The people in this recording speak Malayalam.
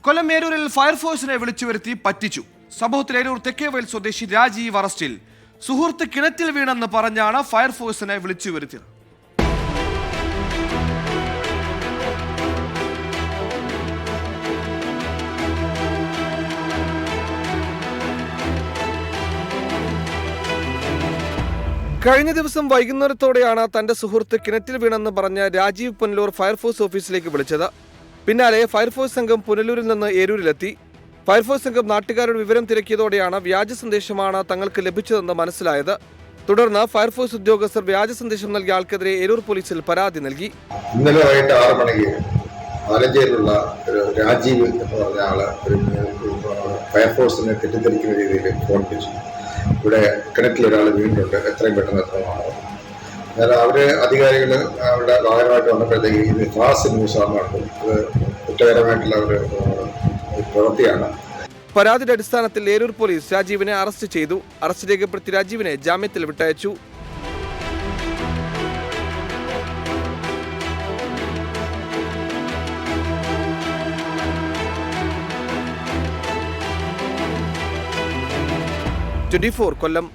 കൊല്ലം ഏരൂരിൽ ഫയർഫോഴ്സിനെ വിളിച്ചു വരുത്തി പറ്റിച്ചു. സംഭവത്തിൽ ഏരൂർ തെക്കേവയൽ സ്വദേശി രാജീവ് അറസ്റ്റിൽ. സുഹൃത്ത് കിണറ്റിൽ വീണെന്ന് പറഞ്ഞാണ് ഫയർഫോഴ്സിനെ വിളിച്ചു വരുത്തിയത്. കഴിഞ്ഞ ദിവസം വൈകുന്നേരത്തോടെയാണ് തന്റെ സുഹൃത്ത് കിണറ്റിൽ വീണെന്ന് പറഞ്ഞ് രാജീവ് പുനലൂർ ഫയർഫോഴ്സ് ഓഫീസിലേക്ക് വിളിച്ചത്. പിന്നാലെ ഫയർഫോഴ്സ് സംഘം പുനലൂരിൽ നിന്ന് ഏരൂരിലെത്തി. ഫയർഫോഴ്സ് സംഘം നാട്ടുകാരുടെ വിവരം തിരക്കിയതോടെയാണ് വ്യാജ സന്ദേശമാണ് തങ്ങൾക്ക് ലഭിച്ചതെന്ന് മനസ്സിലായത്. തുടർന്ന് ഫയർഫോഴ്സ് ഉദ്യോഗസ്ഥർ വ്യാജ സന്ദേശം നൽകിയ ആൾക്കെതിരെ ഏരൂർ പോലീസിൽ പരാതി നൽകി. ഇന്നലെ വൈകിട്ട് 6 മണിക്ക് ആലഞ്ചേരിയിലുള്ള ഒരു രാജീവ് എന്ന് പറഞ്ഞ ആള് ഫയർഫോഴ്സിനെ തെറ്റിദ്ധരിക്കുന്ന രീതിയിൽ ഫോൺ വിളിച്ചു. ഇവിടെ കിണറ്റിലൊരാൾ വീണിട്ടുണ്ട്, എത്രയും പെട്ടെന്ന് എത്രമാണ്. എന്നാൽ അവര് അധികാരികൾ അവരുടെ ഭാഗമായിട്ട് വന്നപ്പോഴത്തേക്ക് ഇത് ഫാസ്റ്റ് ന്യൂസാണ് കണ്ടത്. അത് കുറ്റകരമായിട്ടുള്ള ഒരു പ്രവൃത്തിയാണ്. പരാതിയുടെ അടിസ്ഥാനത്തിൽ ഏരൂർ പോലീസ് രാജീവിനെ അറസ്റ്റ് ചെയ്തു. അറസ്റ്റ് രേഖപ്പെടുത്തി രാജീവിനെ ജാമ്യത്തിൽ വിട്ടയച്ചു. കൊല്ലം.